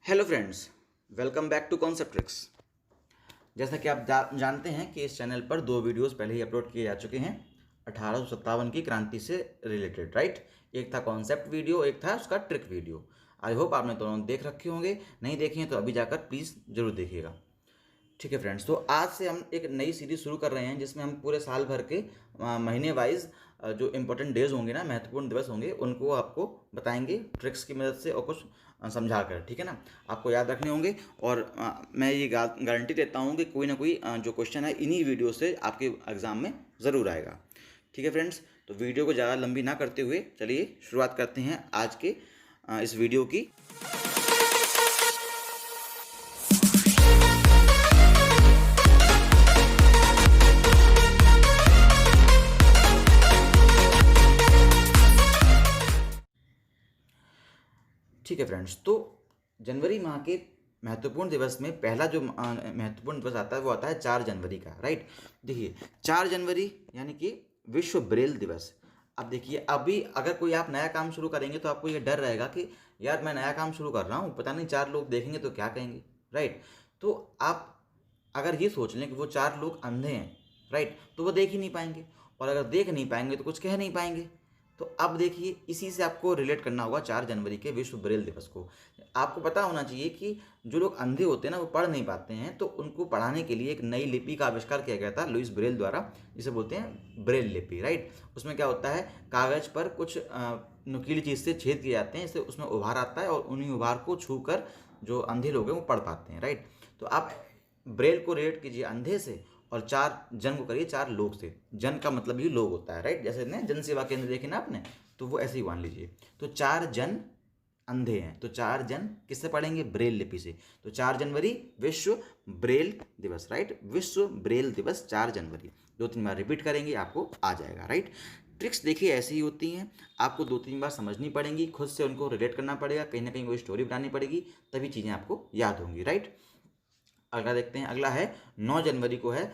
Hello friends, welcome back to concept tricks. जैसा कि आप जानते हैं कि इस चैनल पर दो वीडियोस पहले ही अपलोड किए जा चुके हैं 1857 की क्रांति से रिलेटेड, राइट। एक था कॉन्सेप्ट वीडियो, एक था उसका ट्रिक वीडियो। आई होप आपने दोनों देख रखे होंगे। नहीं देखे हैं तो अभी जाकर प्लीज़ ज़रूर देखिएगा। ठीक है फ्रेंड्स, तो आज से हम एक नई सीरीज शुरू कर रहे हैं जिसमें हम पूरे साल भर के महीने वाइज जो इम्पोर्टेंट डेज होंगे ना, महत्वपूर्ण दिवस होंगे, उनको आपको बताएंगे ट्रिक्स की मदद से और कुछ समझा कर। ठीक है ना, आपको याद रखने होंगे। और मैं ये गारंटी देता हूँ कि कोई ना कोई जो क्वेश्चन है इन्हीं वीडियो से आपके एग्ज़ाम में ज़रूर आएगा। ठीक है फ्रेंड्स, तो वीडियो को ज़्यादा लंबी ना करते हुए चलिए शुरुआत करते हैं आज के इस वीडियो की। ठीक है फ्रेंड्स, तो जनवरी माह के महत्वपूर्ण दिवस में पहला जो महत्वपूर्ण दिवस आता है वो आता है 4 जनवरी का, राइट। देखिए 4 जनवरी यानी कि विश्व ब्रेल दिवस। अब देखिए, अभी अगर कोई आप नया काम शुरू करेंगे तो आपको ये डर रहेगा कि यार मैं नया काम शुरू कर रहा हूँ, पता नहीं 4 लोग देखेंगे तो क्या कहेंगे, राइट। तो आप अगर ये सोच लें कि वो 4 लोग अंधे हैं, राइट, तो वो देख ही नहीं पाएंगे, और अगर देख नहीं पाएंगे तो कुछ कह नहीं पाएंगे। तो अब देखिए, इसी से आपको रिलेट करना होगा 4 जनवरी के विश्व ब्रेल दिवस को। आपको पता होना चाहिए कि जो लोग अंधे होते हैं ना, वो पढ़ नहीं पाते हैं, तो उनको पढ़ाने के लिए एक नई लिपि का आविष्कार किया गया था लुइस ब्रेल द्वारा, जिसे बोलते हैं ब्रेल लिपि, राइट। उसमें क्या होता है, कागज पर कुछ नुकीली चीज़ से छेद किए जाते हैं, इससे उसमें उभार आता है और उन्हीं उभार को छू कर जो अंधे लोग हैं वो पढ़ पाते हैं, राइट। तो आप ब्रेल को रिलेट कीजिए अंधे से, और 4 जन को करिए 4 लोग से। जन का मतलब ही लोग होता है, राइट। जैसे ने जन सेवा केंद्र देखे ना आपने, तो वो ऐसे ही मान लीजिए। तो 4 जन अंधे हैं, तो 4 जन किससे पढ़ेंगे, ब्रेल लिपि से। तो 4 जनवरी विश्व ब्रेल दिवस, राइट। विश्व ब्रेल दिवस 4 जनवरी। 2-3 बार रिपीट करेंगे, आपको आ जाएगा, राइट। ट्रिक्स देखिए ऐसी ही होती हैं, आपको 2-3 बार समझनी पड़ेंगी, खुद से उनको रिलेट करना पड़ेगा, कहीं ना कहीं कोई स्टोरी बनानी पड़ेगी, तभी चीज़ें आपको याद होंगी, राइट। अगला देखते हैं। अगला है 9 जनवरी को है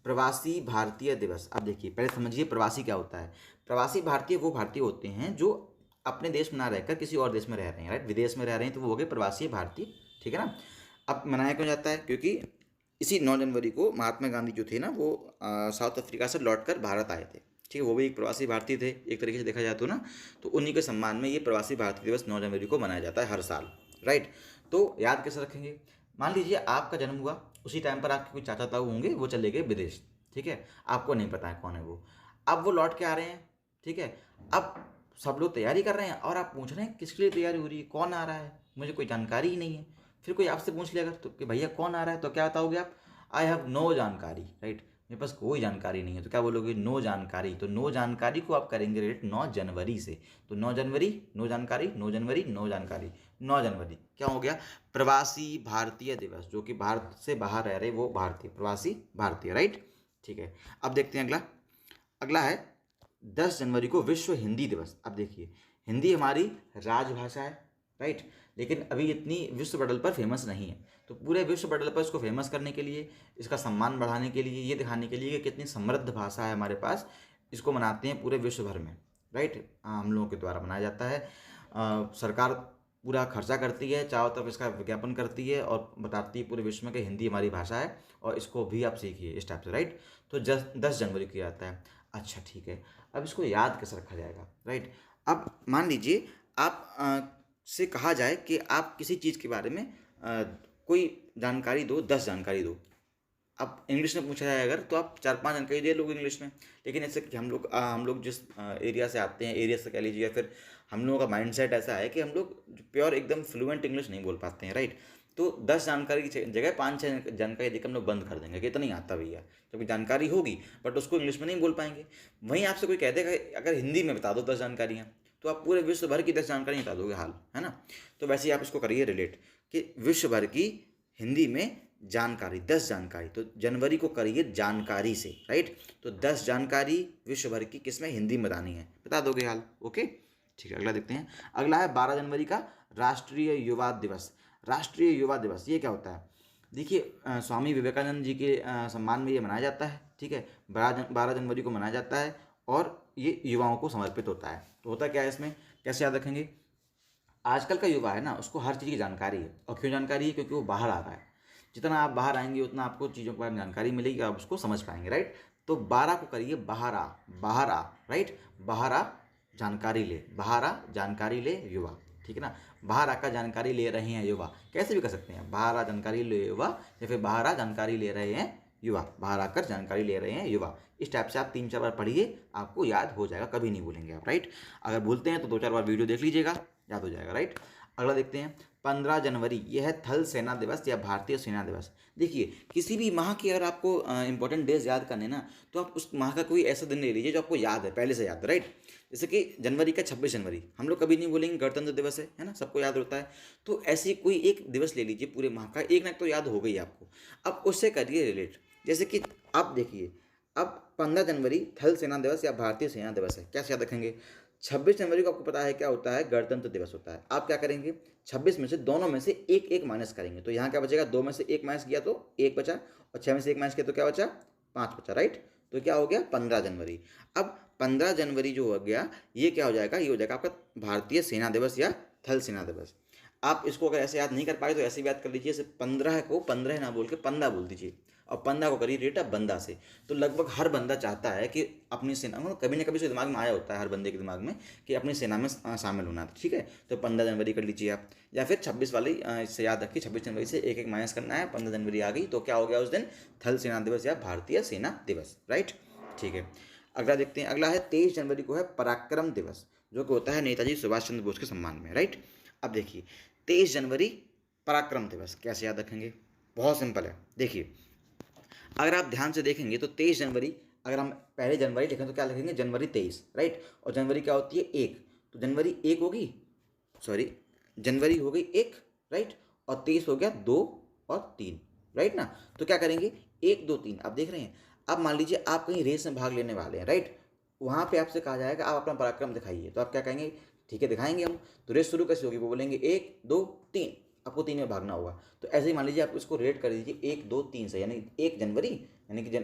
प्रवासी भारतीय दिवस। अब देखिए, पहले समझिए प्रवासी क्या होता है। प्रवासी भारतीय वो भारतीय होते हैं जो अपने देश में ना रहकर किसी और देश में रह रहे हैं, राइट। विदेश में रह रहे हैं तो वो हो गए प्रवासी भारतीय। ठीक है ना। अब मनाया क्यों जाता है, क्योंकि इसी 9 जनवरी को महात्मा गांधी जो थे ना, वो साउथ अफ्रीका से लौटकर भारत आए थे। ठीक है, वो भी एक प्रवासी भारतीय थे एक तरीके से देखा जाए तो ना। तो उन्हीं के सम्मान में ये प्रवासी भारतीय दिवस 9 जनवरी को मनाया जाता है हर साल, राइट। तो याद कैसे रखेंगे, मान लीजिए आपका जन्म हुआ उसी टाइम पर आपके कोई चाचा ताऊ होंगे, वो चले गए विदेश। ठीक है, आपको नहीं पता है कौन है वो। अब वो लौट के आ रहे हैं, ठीक है। अब सब लोग तैयारी कर रहे हैं और आप पूछ रहे हैं किसके लिए तैयारी हो रही है, कौन आ रहा है, मुझे कोई जानकारी ही नहीं है। फिर कोई आपसे पूछ लिया अगर तो कि भैया कौन आ रहा है, तो क्या बताओगे आप, आई हैव नो जानकारी, राइट। मेरे पास कोई जानकारी नहीं है, तो क्या बोलोगे, नो जानकारी। तो नो जानकारी को आप करेंगे रिलेट 9 जनवरी से। तो 9 जनवरी नो जानकारी, 9 जनवरी नो जानकारी, 9 जनवरी क्या हो गया, प्रवासी भारतीय दिवस। जो कि भारत से बाहर रह रहे वो भारतीय, प्रवासी भारतीय, राइट। ठीक है, अब देखते हैं अगला। अगला है 10 जनवरी को विश्व हिंदी दिवस। अब देखिए, हिंदी हमारी राजभाषा है, राइट, लेकिन अभी इतनी विश्व पटल पर फेमस नहीं है। तो पूरे विश्व पटल पर इसको फेमस करने के लिए, इसका सम्मान बढ़ाने के लिए, ये दिखाने के लिए कि कितनी समृद्ध भाषा है हमारे पास, इसको मनाते हैं पूरे विश्व भर में, राइट। हम लोगों के द्वारा मनाया जाता है। सरकार पूरा खर्चा करती है, चारों तरफ इसका विज्ञापन करती है और बताती है पूरे विश्व में कि हिंदी हमारी भाषा है और इसको भी आप सीखिए इस टाइप से, राइट। तो 10 जनवरी को आता है। अच्छा ठीक है, अब इसको याद कैसे रखा जाएगा, राइट। अब मान लीजिए आप से कहा जाए कि आप किसी चीज़ के बारे में कोई जानकारी दो, 10 जानकारी दो। अब इंग्लिश में पूछा जाए अगर, तो आप 4-5 जानकारी दे लोगे इंग्लिश में। लेकिन ऐसे कि हम लोग जिस एरिया से आते हैं, एरिया से कह लीजिए, या फिर हम लोगों का माइंडसेट ऐसा है कि हम लोग प्योर एकदम फ्लुएंट इंग्लिश नहीं बोल पाते हैं, राइट। तो 10 जानकारी की जगह 5-6 जानकारी देकर हम लोग बंद कर देंगे कि इतना नहीं आता भैया, जबकि जानकारी होगी बट उसको इंग्लिश में नहीं बोल पाएंगे। वहीं आपसे कोई कह देगा अगर हिंदी में बता दो 10 जानकारियाँ, तो आप पूरे विश्व भर की 10 जानकारी बता दोगे हाल, है ना। तो वैसे ही आप इसको करिए रिलेट कि विश्व भर की हिंदी में जानकारी, 10 जानकारी। तो जनवरी को करिए जानकारी से, राइट। तो 10 जानकारी विश्व भर की किसमें, हिंदी में बतानी है, बता दोगे हाल, ओके। ठीक है, अगला देखते हैं। अगला है 12 जनवरी का राष्ट्रीय युवा दिवस। राष्ट्रीय युवा दिवस ये क्या होता है, देखिए स्वामी विवेकानंद जी के सम्मान में ये मनाया जाता है। ठीक है, 12 जनवरी को मनाया जाता है और ये युवाओं को समर्पित होता है। तो होता क्या है इसमें, कैसे याद रखेंगे, आजकल का युवा है ना, उसको हर चीज़ की जानकारी है। और क्यों जानकारी है? क्योंकि वो बाहर आ रहा है। जितना आप बाहर आएंगे उतना आपको चीज़ों के बारे में जानकारी मिलेगी, आप उसको समझ पाएंगे, राइट। तो 12 को करिए बाहर आ, बाहर आ, राइट। बाहर आ, जानकारी ले, बाहर आ, जानकारी ले युवा, ठीक है ना। बाहर आकर जानकारी ले रहे हैं युवा, कैसे भी कर सकते हैं, बाहर आ जानकारी ले युवा, या फिर बाहर आ जानकारी ले रहे हैं युवा, बाहर आकर जानकारी ले रहे हैं युवा। इस टाइप से आप 3-4 बार पढ़िए, आपको याद हो जाएगा, कभी नहीं भूलेंगे आप, राइट। अगर भूलते हैं तो 2-4 बार वीडियो देख लीजिएगा, याद हो जाएगा, राइट। अगला देखते हैं 15 जनवरी, यह है थल सेना दिवस या भारतीय सेना दिवस। देखिए, किसी भी माह की अगर आपको इंपॉर्टेंट डेज याद करने ना, तो आप उस माह का कोई ऐसा दिन ले लीजिए जो आपको याद है, पहले से याद है, राइट। जैसे कि जनवरी का 26 जनवरी हम लोग कभी नहीं बोलेंगे, गणतंत्र दिवस है ना, सबको याद होता है। तो ऐसे कोई एक दिवस ले लीजिए पूरे माह का, एक ना तो याद हो गई आपको। अब उससे करिए रिलेट। जैसे कि आप देखिए, अब 15 जनवरी थल सेना दिवस या भारतीय सेना दिवस है, क्या याद रखेंगे? 26 जनवरी को आपको पता है क्या होता है? गणतंत्र दिवस होता है। आप क्या करेंगे? 26 में से दोनों में से एक एक माइनस करेंगे, तो यहाँ क्या बचेगा? 2 में से 1 माइनस किया तो 1 बचा, और 6 में से 1 माइनस किया तो क्या बचा? 5 बचा, राइट। तो क्या हो गया? 15 जनवरी। अब 15 जनवरी जो हो गया, ये क्या हो जाएगा? ये हो जाएगा आपका भारतीय सेना दिवस या थल सेना दिवस। आप इसको अगर ऐसे याद नहीं कर पाए तो ऐसे भी याद कर लीजिए, जैसे 15 को 15 ना बोल के 15 बोल दीजिए, और 15 को करिए रेट बंदा से। तो लगभग हर बंदा चाहता है कि अपनी सेना में, कभी ना कभी उसके दिमाग में आया होता है हर बंदे के दिमाग में, कि अपनी सेना में शामिल होना, ठीक है। तो 15 जनवरी कर लीजिए आप, या फिर 26 वाली इससे याद रखिए, 26 जनवरी से एक एक माइनस करना है, 15 जनवरी आ गई तो क्या हो गया उस दिन? थल सेना दिवस या भारतीय सेना दिवस, राइट, ठीक है। अगला देखते हैं, अगला है 23 जनवरी को है पराक्रम दिवस, जो कि होता है नेताजी सुभाष चंद्र बोस के सम्मान में, राइट। अब देखिए 23 जनवरी पराक्रम दिवस कैसे याद रखेंगे? बहुत सिंपल है। देखिए, अगर आप ध्यान से देखेंगे तो 23 जनवरी, अगर हम पहले जनवरी लिखें तो क्या लिखेंगे? जनवरी 23, राइट। और जनवरी क्या होती है? 1, तो जनवरी 1 होगी, सॉरी, जनवरी हो गई 1, राइट। और 23 हो गया 2 और 3, राइट ना। तो क्या करेंगे? 1 2 3, आप देख रहे हैं। अब मान लीजिए आप कहीं रेस में भाग लेने वाले हैं, राइट। वहाँ पे आपसे कहा जाएगा आप अपना पराक्रम दिखाइए, तो आप क्या कहेंगे? ठीक है, दिखाएंगे हम। तो रेस शुरू कैसे होगी? वो बोलेंगे 1 2 3, आपको 3 में भागना होगा। तो ऐसे ही मान लीजिए आप इसको रेट कर दीजिए 1 2 3 से, यानी 1 जनवरी, यानी कि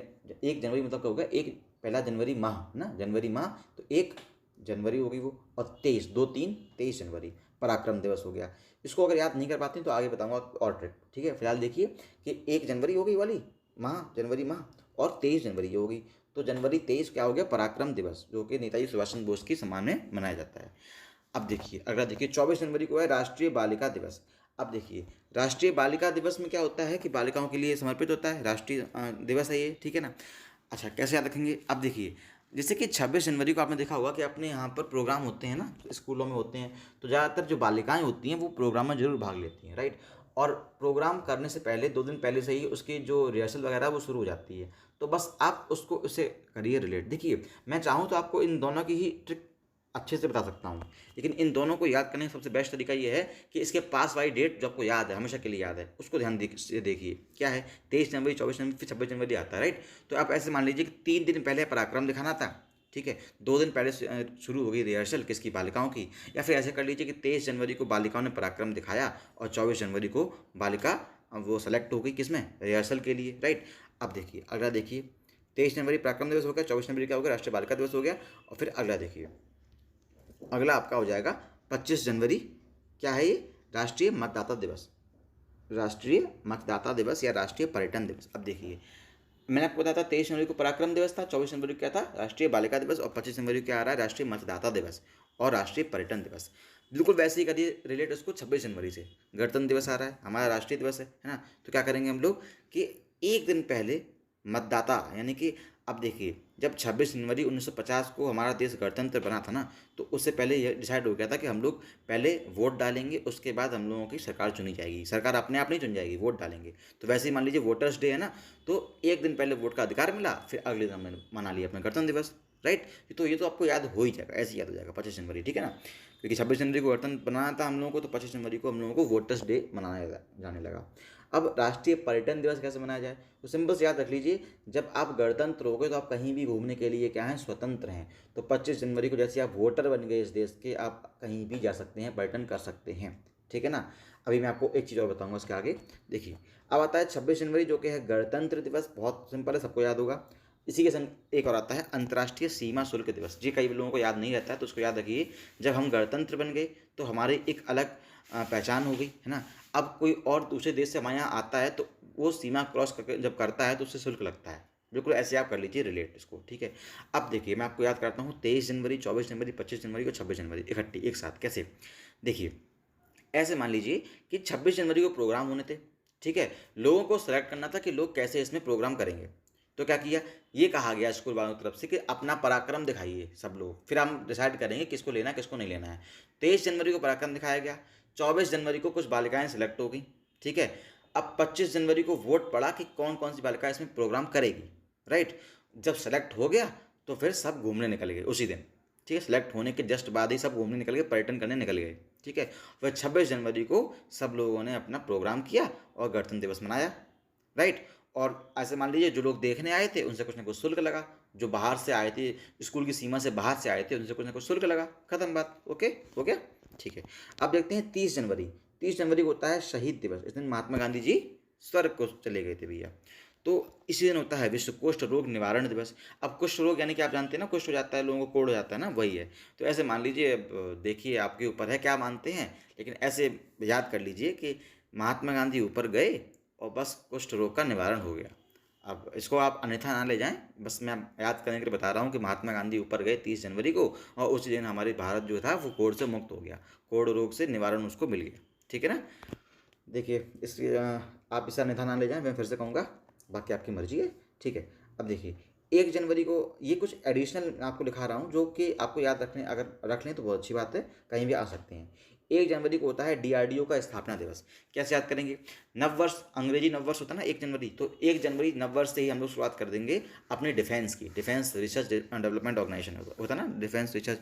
1 जनवरी मतलब क्या होगा? एक पहला जनवरी माह ना, जनवरी माह, तो 1 जनवरी होगी वो, और 23 2 3 23 जनवरी पराक्रम दिवस हो गया। इसको अगर याद नहीं कर पाते तो आगे बताऊंगा और ट्रिक, ठीक है। फिलहाल देखिए कि 1 जनवरी हो गई वाली माह, जनवरी माह, और 23 जनवरी हो गई। तो जनवरी 23 क्या हो गया? पराक्रम दिवस, जो कि नेताजी सुभाष चंद्र बोस के सम्मान में मनाया जाता है। अब देखिए, अगला देखिए 24 जनवरी को है राष्ट्रीय बालिका दिवस। अब देखिए, राष्ट्रीय बालिका दिवस में क्या होता है कि बालिकाओं के लिए समर्पित होता है, राष्ट्रीय दिवस है ये, ठीक है ना। अच्छा, कैसे याद रखेंगे? अब देखिए, जैसे कि 26 जनवरी को आपने देखा होगा कि अपने यहाँ पर प्रोग्राम होते हैं ना, स्कूलों में होते हैं, तो ज़्यादातर जो बालिकाएं होती हैं वो प्रोग्राम में जरूर भाग लेती हैं, राइट। और प्रोग्राम करने से पहले 2 दिन पहले से ही उसकी जो रिहर्सल वगैरह वो शुरू हो जाती है। तो बस आप उसको उससे करिए रिलेट। देखिए, मैं चाहूँ तो आपको इन दोनों की ही ट्रिक अच्छे से बता सकता हूँ, लेकिन इन दोनों को याद करने का सबसे बेस्ट तरीका ये है कि इसके पास वाली डेट जो आपको याद है, हमेशा के लिए याद है, उसको ध्यान से देखिए। क्या है? 23 जनवरी, 24 जनवरी, फिर 26 जनवरी आता है, राइट। तो आप ऐसे मान लीजिए कि 3 दिन पहले पराक्रम दिखाना था, ठीक है। 2 दिन पहले शुरू हो गई रिहर्सल किसकी? बालिकाओं की। या फिर ऐसे कर लीजिए कि 23 जनवरी को बालिकाओं ने पराक्रम दिखाया और 24 जनवरी को बालिका वो सेलेक्ट हो गई किसमें? रिहर्सल के लिए, राइट। अब देखिए, अगला देखिए, 23 जनवरी पराक्रम दिवस हो गया, 24 जनवरी क्या हो गया? राष्ट्रीय बालिका दिवस हो गया। और फिर अगला देखिए, अगला आपका हो जाएगा 25 जनवरी, क्या है ये? राष्ट्रीय मतदाता दिवस, राष्ट्रीय मतदाता दिवस या राष्ट्रीय पर्यटन दिवस। अब देखिए, मैंने आपको बताया था 23 जनवरी को पराक्रम दिवस था, 24 जनवरी को क्या था? राष्ट्रीय बालिका दिवस, और 25 जनवरी को क्या आ रहा है? राष्ट्रीय मतदाता दिवस और राष्ट्रीय पर्यटन दिवस। बिल्कुल वैसे ही करिए रिलेट उसको 26 जनवरी से। गणतंत्र दिवस आ रहा है, हमारा राष्ट्रीय दिवस है ना। तो क्या करेंगे हम लोग कि एक दिन पहले मतदाता, यानी कि अब देखिए, जब 26 जनवरी 1950 को हमारा देश गणतंत्र बना था ना, तो उससे पहले यह डिसाइड हो गया था कि हम लोग पहले वोट डालेंगे, उसके बाद हम लोगों की सरकार चुनी जाएगी। सरकार अपने आप नहीं चुन जाएगी, वोट डालेंगे। तो वैसे ही मान लीजिए वोटर्स डे है ना, तो एक दिन पहले वोट का अधिकार मिला, फिर अगले दिन हमने मना लिया अपना गणतंत्र दिवस, राइट। तो ये तो आपको याद हो ही जाएगा, ऐसे याद हो जाएगा 25 जनवरी, ठीक है ना। क्योंकि 26 जनवरी को गणतंत्र बनाना था हम लोगों को, तो 25 जनवरी को हम लोगों को वोटर्स डे मनाया जाने लगा। अब राष्ट्रीय पर्यटन दिवस कैसे मनाया जाए? तो सिंपल से याद रख लीजिए, जब आप गणतंत्र हो गए तो आप कहीं भी घूमने के लिए क्या हैं? स्वतंत्र हैं। तो 25 जनवरी को जैसे आप वोटर बन गए इस देश के, आप कहीं भी जा सकते हैं, पर्यटन कर सकते हैं, ठीक है ना। अभी मैं आपको एक चीज़ और बताऊंगा उसके आगे। देखिए, अब आता है 26 जनवरी, जो कि है गणतंत्र दिवस। बहुत सिंपल है, सबको याद होगा। इसी के संग एक और आता है अंतर्राष्ट्रीय सीमा शुल्क दिवस। ये कई लोगों को याद नहीं रहता है, तो उसको याद रखिए। जब हम गणतंत्र बन गए तो हमारी एक अलग पहचान हो गई, है ना। अब कोई और दूसरे देश से हमारे यहाँ आता है तो वो सीमा क्रॉस करके जब करता है तो उससे शुल्क लगता है। बिल्कुल ऐसे आप कर लीजिए रिलेट इसको, ठीक है। अब देखिए मैं आपको याद करता हूँ 23 जनवरी, 24 जनवरी, 25 जनवरी और 26 जनवरी इकट्ठी एक साथ कैसे। देखिए ऐसे मान लीजिए कि 26 जनवरी को प्रोग्राम होने थे, ठीक है। लोगों को सेलेक्ट करना था कि लोग कैसे इसमें प्रोग्राम करेंगे। तो क्या किया, ये कहा गया स्कूल वालों की तरफ से कि अपना पराक्रम दिखाइए सब लोग, फिर हम डिसाइड करेंगे किसको लेना है किसको नहीं लेना है। 23 जनवरी को पराक्रम दिखाया गया, 24 जनवरी को कुछ बालिकाएं सिलेक्ट हो गई, ठीक है। अब 25 जनवरी को वोट पड़ा कि कौन कौन सी बालिका इसमें प्रोग्राम करेगी, राइट। जब सेलेक्ट हो गया तो फिर सब घूमने निकल गए उसी दिन, ठीक है। सेलेक्ट होने के जस्ट बाद ही सब घूमने निकल गए, पर्यटन करने निकल गए, ठीक है। वह 26 जनवरी को सब लोगों ने अपना प्रोग्राम किया और गणतंत्र दिवस मनाया, राइट। और ऐसे मान लीजिए जो लोग देखने आए थे उनसे कुछ ना कुछ शुल्क लगा, जो बाहर से आए थे स्कूल की सीमा से बाहर से आए थे उनसे कुछ ना कुछ शुल्क लगा, खत्म बात, ओके हो गया, ठीक है। अब देखते हैं 30 जनवरी। 30 जनवरी को होता है शहीद दिवस। इस दिन महात्मा गांधी जी स्वर्ग को चले गए थे भैया। तो इसी दिन होता है विश्व कुष्ठ रोग निवारण दिवस। अब कुष्ठ रोग यानी कि आप जानते हैं ना, कुष्ठ हो जाता है लोगों को, कोढ़ हो जाता है ना, वही है। तो ऐसे मान लीजिए, अब देखिए आपके ऊपर है क्या मानते हैं, लेकिन ऐसे याद कर लीजिए कि महात्मा गांधी ऊपर गए और बस कुष्ठ रोग का निवारण हो गया। अब इसको आप अन्यथा ना ले जाएं, बस मैं याद करने के लिए बता रहा हूँ कि महात्मा गांधी ऊपर गए 30 जनवरी को और उसी दिन हमारे भारत जो था वो कोढ़ से मुक्त हो गया, कोढ़ रोग से निवारण उसको मिल गया, ठीक है ना। देखिए इस आप इसे अन्यथा ना ले जाएं, मैं फिर से कहूँगा, बाकी आपकी मर्जी है, ठीक है। अब देखिए 1 जनवरी को ये कुछ एडिशनल आपको दिखा रहा हूँ जो कि आपको याद रखने, अगर रख लें तो बहुत अच्छी बात है, कहीं भी आ सकते हैं। 1 जनवरी को होता है डीआरडीओ का स्थापना दिवस। कैसे याद करेंगे, नववर्ष, अंग्रेजी नववर्ष होता है ना 1 जनवरी, तो 1 जनवरी नववर्ष से ही हम लोग शुरुआत कर देंगे अपने डिफेंस की। Defence research and development organisation होता है ना, डिफेंस रिसर्च,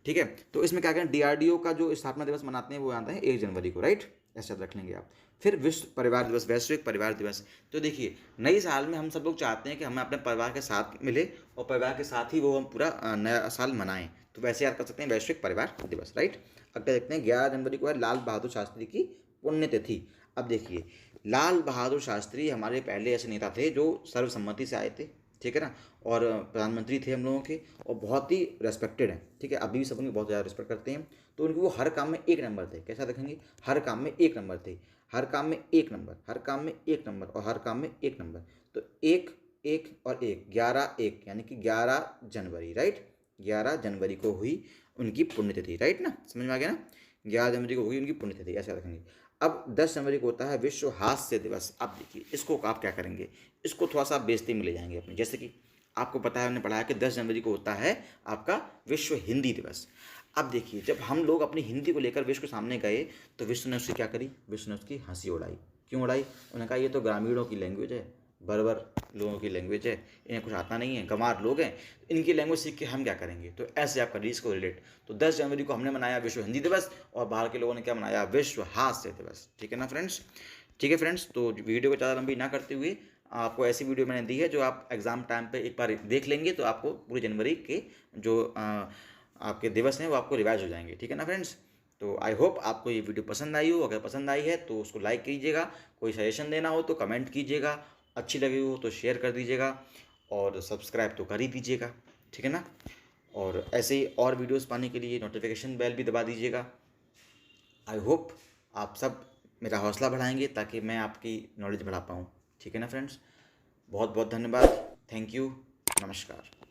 ठीक है। तो इसमें क्या करें, डीआरडीओ का जो स्थापना दिवस मनाते हैं वो आता है 1 जनवरी को, राइट, ऐसे याद रख लेंगे आप। फिर विश्व परिवार दिवस, वैश्विक परिवार दिवस। तो देखिए नई साल में हम सब लोग चाहते हैं कि हमें अपने परिवार के साथ मिले और परिवार के साथ ही वो हम पूरा नया साल मनाएं, तो वैसे याद कर सकते हैं वैश्विक परिवार दिवस, राइट। अगला देखते हैं 11 जनवरी को है लाल बहादुर शास्त्री की पुण्यतिथि। अब देखिए लाल बहादुर शास्त्री हमारे पहले ऐसे नेता थे जो सर्वसम्मति से आए थे, ठीक है ना, और प्रधानमंत्री थे हम लोगों के और बहुत ही रेस्पेक्टेड हैं, ठीक है। अभी भी सब उनकी बहुत ज़्यादा रिस्पेक्ट करते हैं। तो उनके वो हर काम में एक नंबर थे, कैसा देखेंगे, हर काम में एक नंबर थे, हर काम में एक नंबर, हर काम में एक नंबर और हर काम में एक नंबर। तो एक एक और एक, 11 यानी कि 11 जनवरी, राइट। 11 जनवरी को हुई उनकी पुण्यतिथि, राइट ना, समझ में आ गया ना। 11 जनवरी को हुई उनकी पुण्यतिथि, ऐसा रखेंगे। अब 10 जनवरी को होता है विश्व हास्य दिवस। अब देखिए इसको आप क्या करेंगे, इसको थोड़ा सा बेइज्जती में ले जाएंगे अपने, जैसे कि आपको पता है, हमने पढ़ा है कि 10 जनवरी को होता है आपका विश्व हिंदी दिवस। अब देखिए जब हम लोग अपनी हिंदी को लेकर विश्व के सामने गए तो विश्व ने उसकी क्या करी, विश्व ने उसकी हंसी उड़ाई। क्यों उड़ाई, उन्होंने कहा ये तो ग्रामीणों की लैंग्वेज है, बर्बर लोगों की लैंग्वेज है, इन्हें कुछ आता नहीं है, गंवार लोग हैं, इनकी लैंग्वेज सीख के हम क्या करेंगे। तो ऐसे आप करिए इसको रिलेट। तो 10 जनवरी को हमने मनाया विश्व हिंदी दिवस और बाहर के लोगों ने क्या मनाया, विश्व हास्य दिवस, ठीक है ना फ्रेंड्स। ठीक है फ्रेंड्स, तो वीडियो को ज़्यादा लंबी ना करते हुए आपको ऐसी वीडियो मैंने दी है जो आप एग्ज़ाम टाइम पे एक बार देख लेंगे तो आपको पूरी जनवरी के जो आपके दिवस हैं वो आपको रिवाइज हो जाएंगे, ठीक है ना फ्रेंड्स। तो आई होप आपको ये वीडियो पसंद आई हो, अगर पसंद आई है तो उसको लाइक कीजिएगा, कोई सजेशन देना हो तो कमेंट कीजिएगा, अच्छी लगी हो तो शेयर कर दीजिएगा और सब्सक्राइब तो कर ही दीजिएगा, ठीक है ना। और ऐसे ही और वीडियोस पाने के लिए नोटिफिकेशन बेल भी दबा दीजिएगा। आई होप आप सब मेरा हौसला बढ़ाएंगे ताकि मैं आपकी नॉलेज बढ़ा पाऊँ, ठीक है ना फ्रेंड्स। बहुत बहुत धन्यवाद, थैंक यू, नमस्कार।